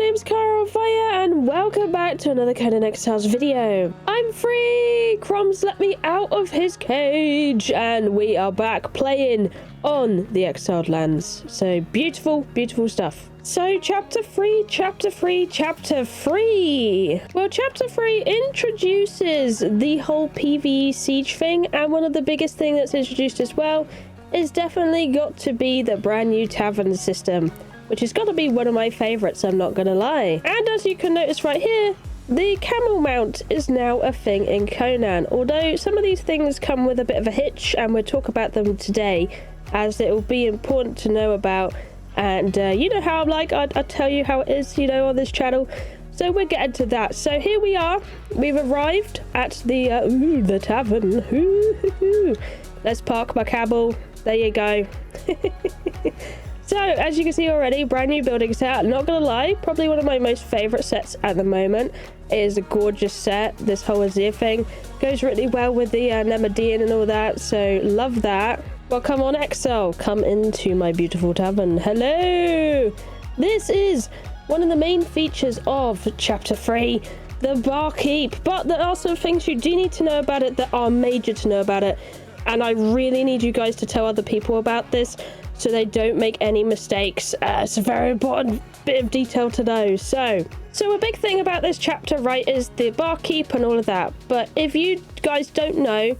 name's Carl Fire and welcome back to another Conan Exiles video. I'm free! Crumbs let me out of his cage and we are back playing on the Exiled Lands. So beautiful, beautiful stuff. So chapter 3. Well, chapter 3 introduces the whole PvE siege thing, and one of the biggest things that's introduced as well is definitely got to be the brand new tavern system, which has got to be one of my favorites, I'm not gonna lie. And as you can notice right here, the camel mount is now a thing in Conan, although some of these things come with a bit of a hitch, and we'll talk about them today as it will be important to know about. And you know how I'm like, I tell you how it is, you know, on this channel. So we're getting to that. So here we are, we've arrived at the tavern. Let's park my camel. There you go. So as you can see already, brand new building set. Not gonna lie, probably one of my most favorite sets at the moment. It is a gorgeous set. This whole Azir thing goes really well with the Nemedean and all that, so love that. Well, come on, Exile, come into my beautiful tavern. Hello! This is one of the main features of chapter 3, the barkeep. But there are some things you do need to know about it that are major to know about it, and I really need you guys to tell other people about this so they don't make any mistakes. It's a very important bit of detail to know. So a big thing about this chapter, right, is the barkeep and all of that. But if you guys don't know,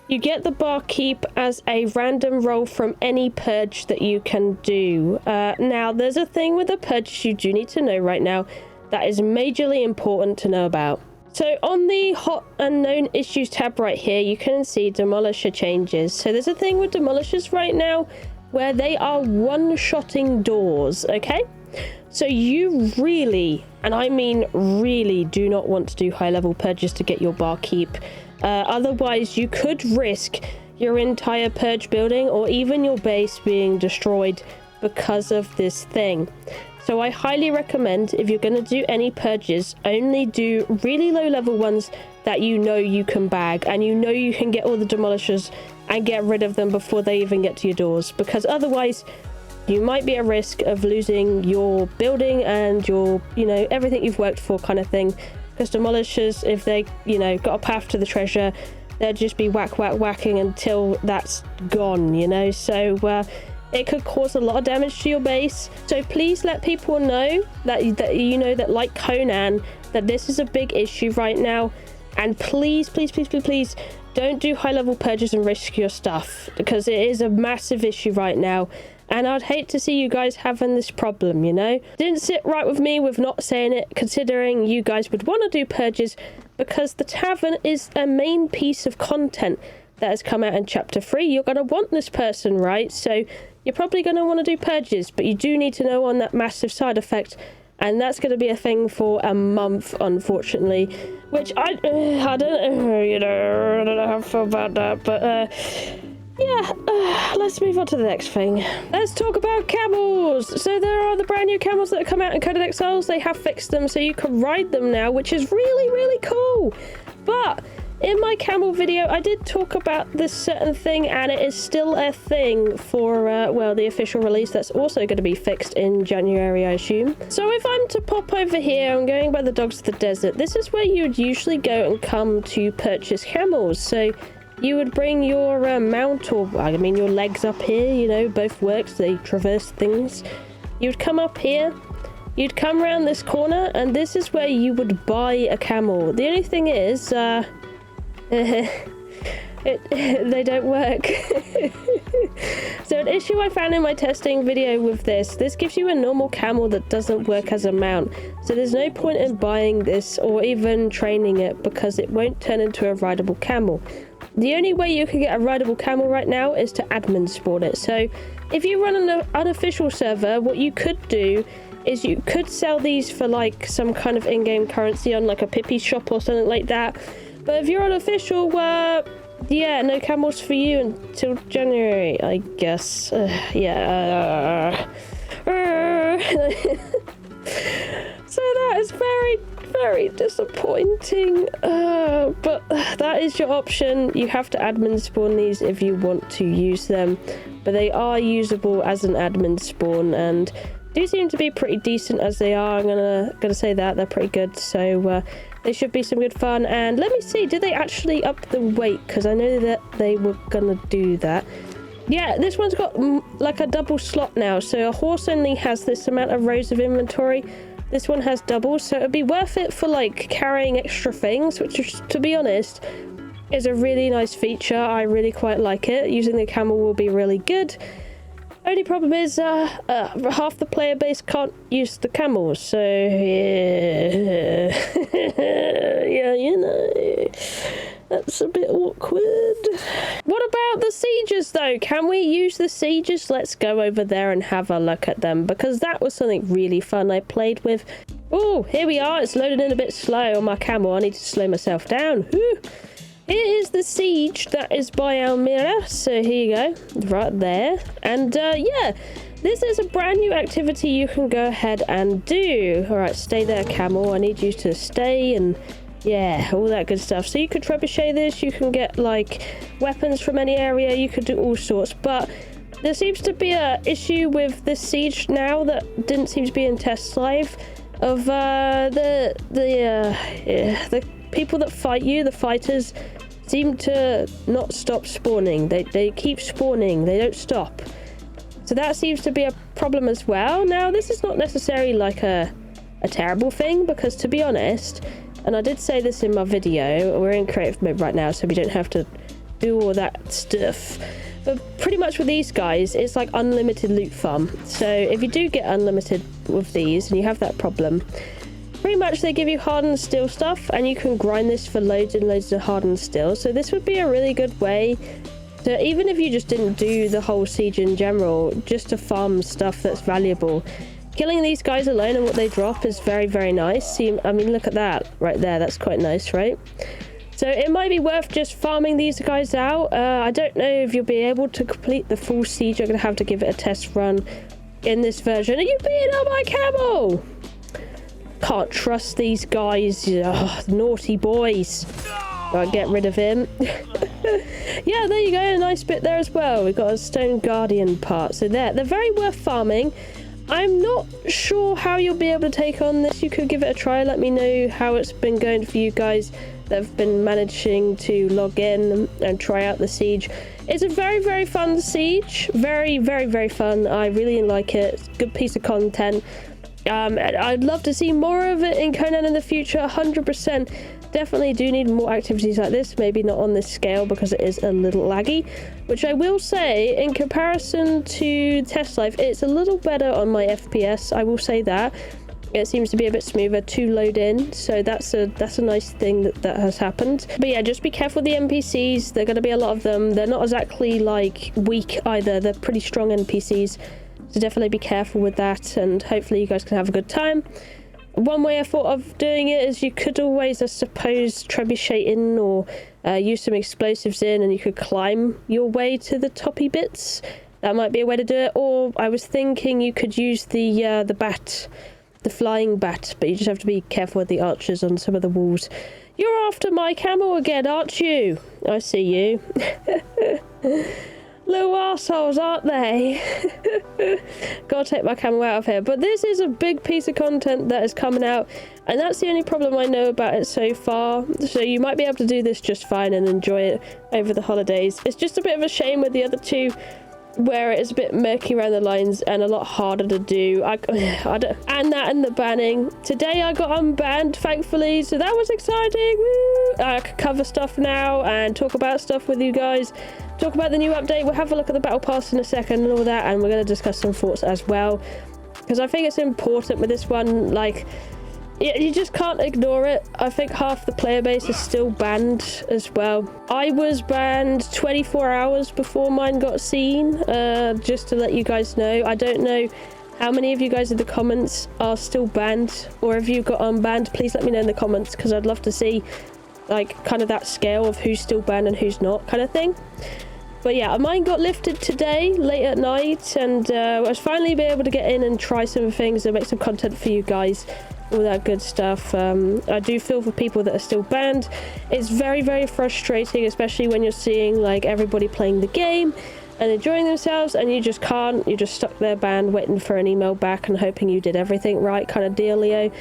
you get the barkeep as a random roll from any purge that you can do. Now, there's a thing with the purges you do need to know right now that is majorly important to know about. So on the hot unknown issues tab right here, you can see demolisher changes. So there's a thing with demolishers right now where they are one-shotting doors, okay? So you really, and I mean really, do not want to do high-level purges to get your barkeep. Otherwise, you could risk your entire purge building or even your base being destroyed because of this thing. So I highly recommend, if you're going to do any purges, only do really low-level ones that you know you can bag and you know you can get all the demolishers and get rid of them before they even get to your doors, because otherwise you might be at risk of losing your building and your, you know, everything you've worked for kind of thing. Because demolishers, if they, you know, got a path to the treasure, they'll just be whacking until that's gone, you know. So it could cause a lot of damage to your base. So please let people know that you know that, like Conan, that this is a big issue right now. And please don't do high-level purges and risk your stuff, because it is a massive issue right now. And I'd hate to see you guys having this problem, you know? Didn't sit right with me with not saying it, considering you guys would want to do purges, because the tavern is a main piece of content that has come out in chapter 3. You're going to want this person, right? So you're probably going to want to do purges, but you do need to know on that massive side effect. And that's going to be a thing for a month, unfortunately. Which I don't, you know, I don't know how I feel about that, but yeah, let's move on to the next thing. Let's talk about camels. So there are the brand new camels that have come out in Conan Exiles. They have fixed them so you can ride them now, which is really, really cool. But in my camel video, I did talk about this certain thing, and it is still a thing for, well, the official release that's also going to be fixed in January, I assume. So if I'm to pop over here, I'm going by the Dogs of the Desert. This is where you would usually go and come to purchase camels. So you would bring your mount, or I mean your legs up here, you know, both works, they traverse things. You'd come up here, you'd come around this corner, and this is where you would buy a camel. The only thing is, they don't work. So an issue I found in my testing video with this gives you a normal camel that doesn't work as a mount. So there's no point in buying this or even training it, because it won't turn into a rideable camel. The only way you can get a rideable camel right now is to admin spawn it. So if you run an unofficial server, what you could do is you could sell these for like some kind of in-game currency on like a Pippi shop or something like that. But if you're unofficial, yeah, no camels for you until January, I guess. Yeah. So that is very, very disappointing. But that is your option. You have to admin spawn these if you want to use them. But they are usable as an admin spawn, and do seem to be pretty decent as they are. I'm gonna say that they're pretty good, so they should be some good fun. And let me see, did they actually up the weight? Because I know that they were gonna do that. Yeah, this one's got like a double slot now, so a horse only has this amount of rows of inventory. This one has double, so it'd be worth it for like carrying extra things, which, to be honest, is a really nice feature. I really quite like it. Using the camel will be really good. Only problem is half the player base can't use the camels, so yeah, yeah, you know, that's a bit awkward. What about the sieges though? Can we use the sieges? Let's go over there and have a look at them, because that was something really fun I played with. Oh, here we are. It's loaded in a bit slow on my camel. I need to slow myself down. Whew. Here is the siege that is by Almira, so here you go, right there. And yeah, this is a brand new activity you can go ahead and do. All right, stay there, camel. I need you to stay, and yeah, all that good stuff. So you could trebuchet this, you can get like weapons from any area, you could do all sorts. But there seems to be a issue with this siege now that didn't seem to be in test live, of the people that fight you, the fighters, seem to not stop spawning. They keep spawning, they don't stop. So that seems to be a problem as well. Now, this is not necessarily like a terrible thing, because to be honest, and I did say this in my video, we're in creative mode right now, so we don't have to do all that stuff. But pretty much with these guys, it's like unlimited loot farm. So if you do get unlimited with these and you have that problem, pretty much they give you hardened steel stuff, and you can grind this for loads and loads of hardened steel. So this would be a really good way to, even if you just didn't do the whole siege in general, just to farm stuff that's valuable. Killing these guys alone and what they drop is very, very nice. See, I mean, look at that right there. That's quite nice, right? So it might be worth just farming these guys out. I don't know if you'll be able to complete the full siege. You're going to have to give it a test run in this version. Are you beating up my camel? Can't trust these guys. Ugh, naughty boys. Right, get rid of him. Yeah, there you go. A nice bit there as well. We've got a stone guardian part. So they're very worth farming. I'm not sure how you'll be able to take on this. You could give it a try. Let me know how it's been going for you guys that have been managing to log in and try out the siege. It's a very, very fun siege. Very, very, very fun. I really like it. It's a good piece of content. I'd love to see more of it in Conan in the future. 100%. Definitely do need more activities like this. Maybe not on this scale because it is a little laggy, which I will say, in comparison to test life, it's a little better on my FPS. I will say that it seems to be a bit smoother to load in, so that's a nice thing that has happened. But yeah, just be careful with the NPCs. There are going to be a lot of them. They're not exactly like weak either. They're pretty strong NPCs, so definitely be careful with that, and hopefully you guys can have a good time. One way I thought of doing it is you could always, I suppose, trebuchet in or use some explosives in, and you could climb your way to the toppy bits. That might be a way to do it. Or I was thinking you could use the bat, the flying bat, but you just have to be careful with the archers on some of the walls. You're after my camel again, aren't you? I see you. Little assholes, aren't they? Gotta take my camel out of here. But this is a big piece of content that is coming out, and that's the only problem I know about it so far. So you might be able to do this just fine and enjoy it over the holidays. It's just a bit of a shame with the other two, where it is a bit murky around the lines and a lot harder to do. I don't, and the banning. Today I got unbanned, thankfully, so that was exciting. Woo! I can cover stuff now and talk about stuff with you guys. Talk about the new update. We'll have a look at the battle pass in a second and all that, and we're going to discuss some thoughts as well, because I think it's important with this one. Like, you just can't ignore it. I think half the player base is still banned as well. I was banned 24 hours before mine got seen, just to let you guys know. I don't know how many of you guys in the comments are still banned, or if you got unbanned. Please let me know in the comments, because I'd love to see like kind of that scale of who's still banned and who's not, kind of thing. But yeah, mine got lifted today late at night, and I was finally be able to get in and try some things and make some content for you guys, all that good stuff. I do feel for people that are still banned. It's very, very frustrating, especially when you're seeing like everybody playing the game and enjoying themselves, and you just can't. You're just stuck there banned, waiting for an email back and hoping you did everything right kind of dealio.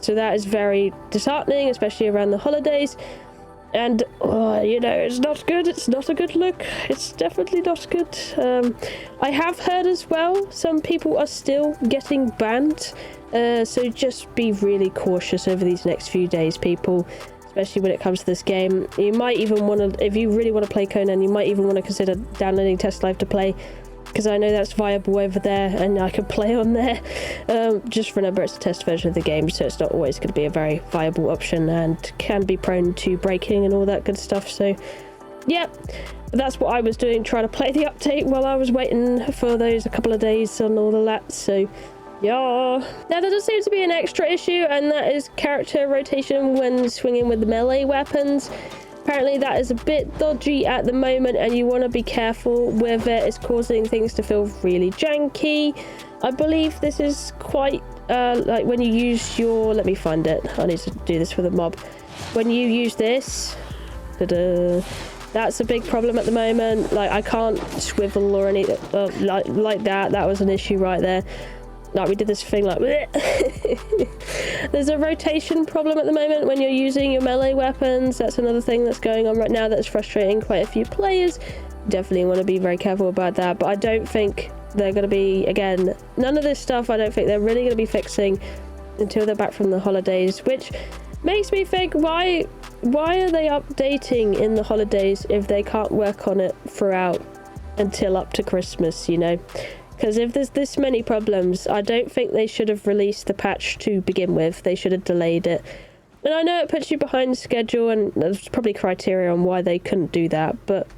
So that is very disheartening, especially around the holidays. And, you know, it's not good. It's not a good look. It's definitely not good. I have heard as well, some people are still getting banned. So just be really cautious over these next few days, people. Especially when it comes to this game. You might even want to, if you really want to play Conan, you might even want to consider downloading Test Live to play. Because I know that's viable over there and I can play on there. Just remember it's a test version of the game, so it's not always going to be a very viable option and can be prone to breaking and all that good stuff. So yeah, that's what I was doing, trying to play the update while I was waiting for those a couple of days and all of that. So yeah. Now there does seem to be an extra issue, and that is character rotation when swinging with the melee weapons. Apparently that is a bit dodgy at the moment and you want to be careful with it. It's causing things to feel really janky. I believe this is quite like when you use your, let me find it, I need to do this for the mob. When you use this, that's a big problem at the moment. Like I can't swivel or anything like that. That was an issue right there. Like we did this thing like there's a rotation problem at the moment when you're using your melee weapons. That's another thing that's going on right now that's frustrating quite a few players. Definitely want to be very careful about that, but I don't think they're going to be, again, none of this stuff I don't think they're really going to be fixing until they're back from the holidays, which makes me think, why are they updating in the holidays if they can't work on it throughout until up to Christmas, you know? Because if there's this many problems, I don't think they should have released the patch to begin with. They should have delayed it. And I know it puts you behind schedule, and there's probably criteria on why they couldn't do that, but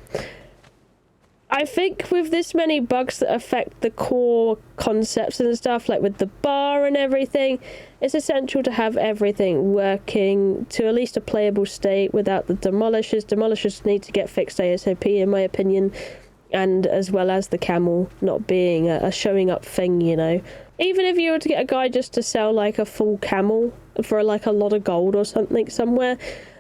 I think with this many bugs that affect the core concepts and stuff, like with the bar and everything, it's essential to have everything working to at least a playable state without the demolishers. Demolishers need to get fixed ASAP, in my opinion. And as well as the camel not being a showing up thing, you know. Even if you were to get a guy just to sell like a full camel for like a lot of gold or something somewhere,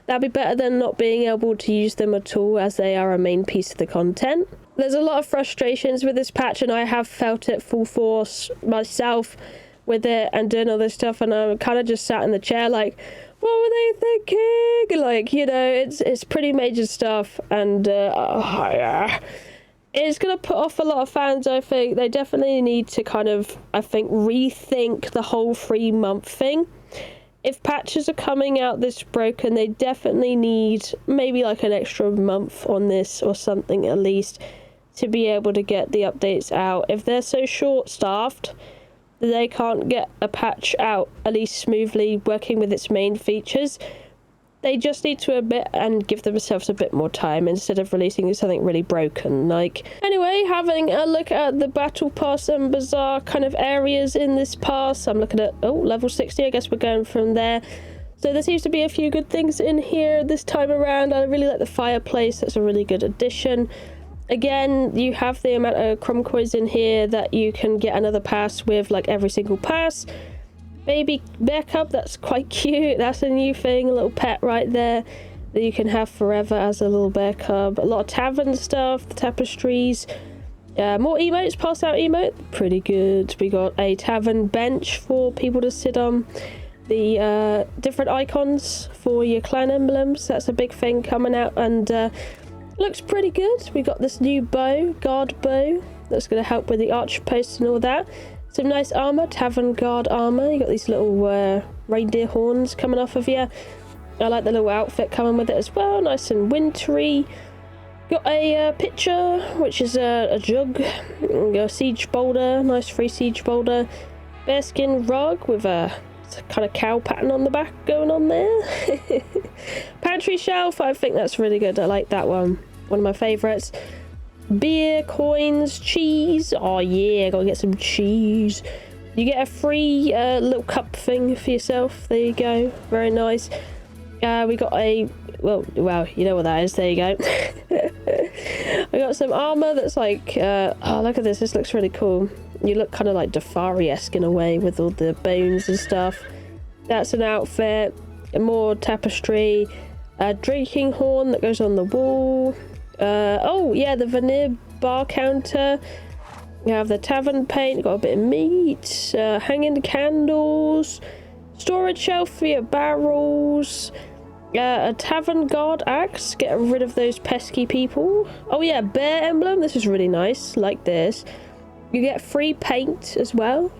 that'd be better than not being able to use them at all, as they are a main piece of the content. There's a lot of frustrations with this patch, and I have felt it full force myself with it and doing all this stuff, and I'm kind of just sat in the chair like, what were they thinking? Like, you know, it's pretty major stuff, and it's going to put off a lot of fans, I think. They definitely need to kind of, I think, rethink the whole 3-month thing. If patches are coming out this broken, they definitely need maybe like an extra month on this or something at least to be able to get the updates out. If they're so short-staffed, they can't get a patch out at least smoothly working with its main features. They just need to admit and give themselves a bit more time instead of releasing something really broken. Like, anyway, having a look at the battle pass and bazaar kind of areas in this pass. I'm looking at, level 60. I guess we're going from there. So there seems to be a few good things in here this time around. I really like the fireplace. That's a really good addition. Again, you have the amount of chrome coins in here that you can get another pass with, like every single pass. Baby bear cub, that's quite cute. That's a new thing, a little pet right there that you can have forever as a little bear cub. A lot of tavern stuff, the tapestries, more emotes, pass out emote, pretty good. We got a tavern bench for people to sit on. The different icons for your clan emblems, that's a big thing coming out, and looks pretty good. We got this new bow, guard bow, that's going to help with the archer posts and all that. Some nice armor, tavern guard armor. You got these little reindeer horns coming off of you. I like the little outfit coming with it as well, nice and wintry. Got a pitcher, which is a jug. Got a siege boulder, nice free siege boulder. Bearskin rug with a kind of cow pattern on the back going on there. Pantry shelf, I think that's really good. I like that one of my favorites. Beer, coins, cheese. Oh yeah, gotta get some cheese. You get a free little cup thing for yourself. There you go, very nice. We got a well, you know what that is. There you go. I got some armor that's like oh, look at this. This looks really cool. You look kind of like Dafari-esque in a way with all the bones and stuff. That's an outfit. More tapestry. A drinking horn that goes on the wall. Oh yeah, the veneer bar counter. You have the tavern paint, got a bit of meat, hanging candles, storage shelf for your barrels, a tavern guard axe, get rid of those pesky people. Oh yeah, bear emblem, this is really nice, like this. You get free paint as well.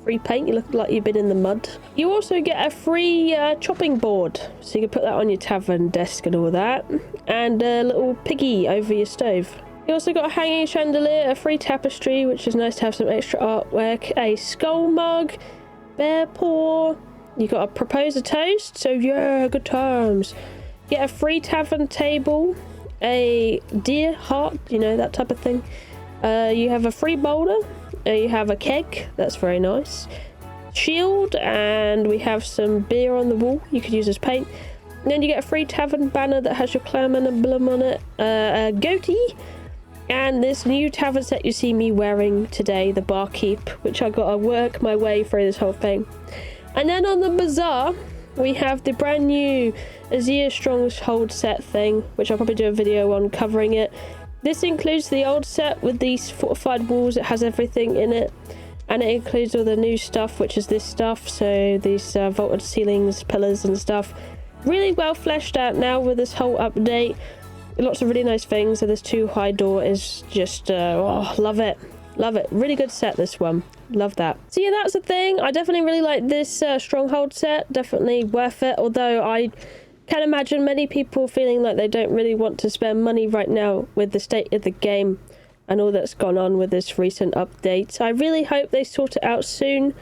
Free paint, you look like you've been in the mud. You also get a free chopping board, so you can put that on your tavern desk and all that. And a little piggy over your stove. You also got a hanging chandelier, a free tapestry, which is nice to have some extra artwork, a skull mug, bear paw. You got a propose a toast, so yeah, good times. Get a free tavern table, a deer heart, you know, that type of thing. You have a free boulder, you have a keg, that's very nice. Shield, and we have some beer on the wall you could use as paint. And then you get a free tavern banner that has your clan emblem on it, a goatee, and this new tavern set you see me wearing today, the barkeep, which I gotta work my way through this whole thing. And then on the bazaar, we have the brand new Azir Stronghold set thing, which I'll probably do a video on covering it. This includes the old set with these fortified walls, it has everything in it. And it includes all the new stuff, which is this stuff, so these vaulted ceilings, pillars and stuff. Really well fleshed out now with this whole update. Lots of really nice things, and this 2 high door is just, oh, love it. Love it. Really good set, this one. Love that. So yeah, that's the thing. I definitely really like this Stronghold set. Definitely worth it, although I can imagine many people feeling like they don't really want to spend money right now with the state of the game and all that's gone on with this recent update. I really hope they sort it out soon.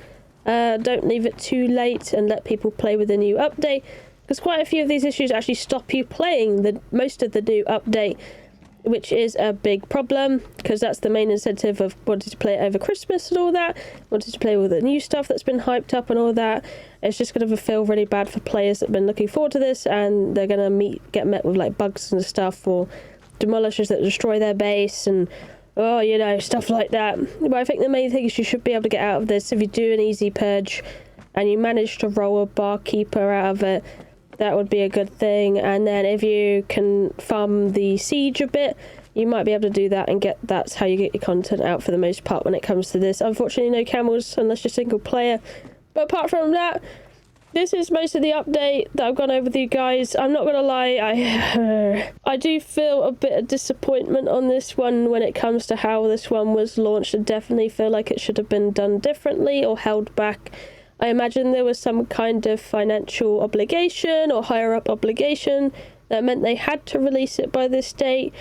Don't leave it too late and let people play with the new update, because quite a few of these issues actually stop you playing most of the new update, which is a big problem, because that's the main incentive of wanting to play it over Christmas and all that, wanting to play all the new stuff that's been hyped up and all that. It's just going to feel really bad for players that have been looking forward to this, and they're going to get met with like bugs and stuff, or demolishers that destroy their base, and oh, you know, stuff like that. But I think the main thing is you should be able to get out of this. If you do an easy purge and you manage to roll a barkeeper out of it, that would be a good thing. And then if you can farm the siege a bit, you might be able to do that, and that's how you get your content out for the most part when it comes to this. Unfortunately, no camels unless you're single player. But apart from that, this is most of the update that I've gone over with you guys. I'm not gonna lie, I do feel a bit of disappointment on this one when it comes to how this one was launched. I definitely feel like it should have been done differently or held back. I imagine there was some kind of financial obligation or higher up obligation that meant they had to release it by this date,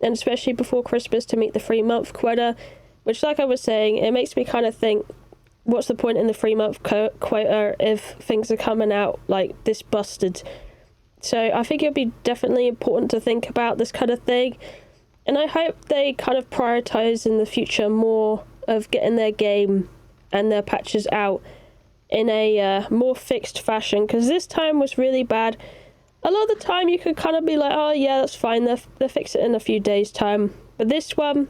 and especially before Christmas to meet the 3-month quota, which, like I was saying, it makes me kind of think, what's the point in the 3-month quota if things are coming out like this busted? So I think it'll be definitely important to think about this kind of thing, and I hope they kind of prioritize in the future more of getting their game and their patches out in a more fixed fashion, because this time was really bad. A lot of the time you could kind of be like, oh yeah, that's fine, they'll fix it in a few days time. But this one,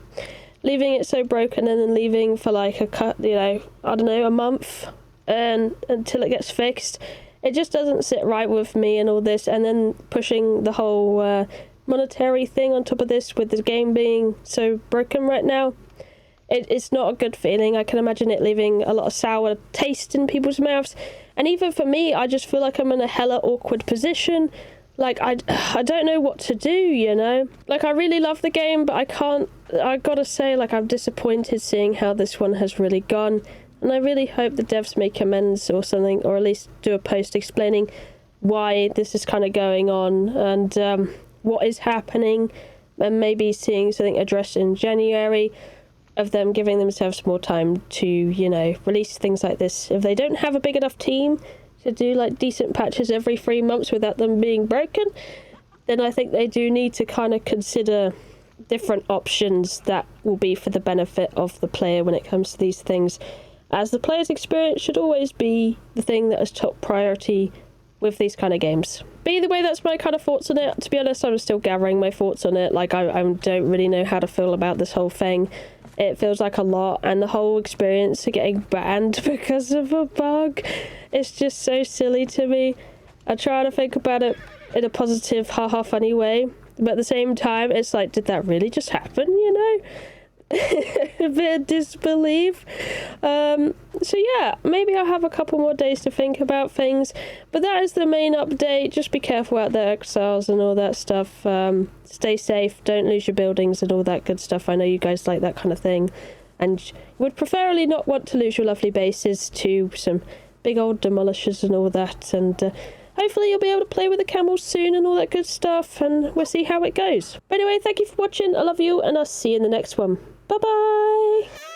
leaving it so broken and then leaving for like a month and until it gets fixed, it just doesn't sit right with me and all this. And then pushing the whole monetary thing on top of this, with the game being so broken right now, it's not a good feeling. I can imagine it leaving a lot of sour taste in people's mouths. And even for me, I just feel like I'm in a hella awkward position. Like, I don't know what to do, you know? Like, I really love the game, but I gotta say, like, I'm disappointed seeing how this one has really gone. And I really hope the devs make amends or something, or at least do a post explaining why this is kind of going on and what is happening, and maybe seeing something addressed in January, of them giving themselves more time to, you know, release things like this. If they don't have a big enough team to do like decent patches every 3 months without them being broken, then I think they do need to kind of consider different options that will be for the benefit of the player when it comes to these things, as the player's experience should always be the thing that is top priority with these kind of games. But either way, that's my kind of thoughts on it. To be honest, I'm still gathering my thoughts on it. Like, I don't really know how to feel about this whole thing. It feels like a lot, and the whole experience of getting banned because of a bug, it's just so silly to me. I try to think about it in a positive, haha funny way. But at the same time, it's like, did that really just happen, you know? A bit of disbelief. So yeah, maybe I'll have a couple more days to think about things, but that is the main update. Just be careful out there, Exiles, and all that stuff. Stay safe, don't lose your buildings and all that good stuff. I know you guys like that kind of thing, and would preferably not want to lose your lovely bases to some big old demolishers and all that. And hopefully you'll be able to play with the camels soon and all that good stuff, and we'll see how it goes. But anyway, thank you for watching. I love you, and I'll see you in the next one. Bye bye.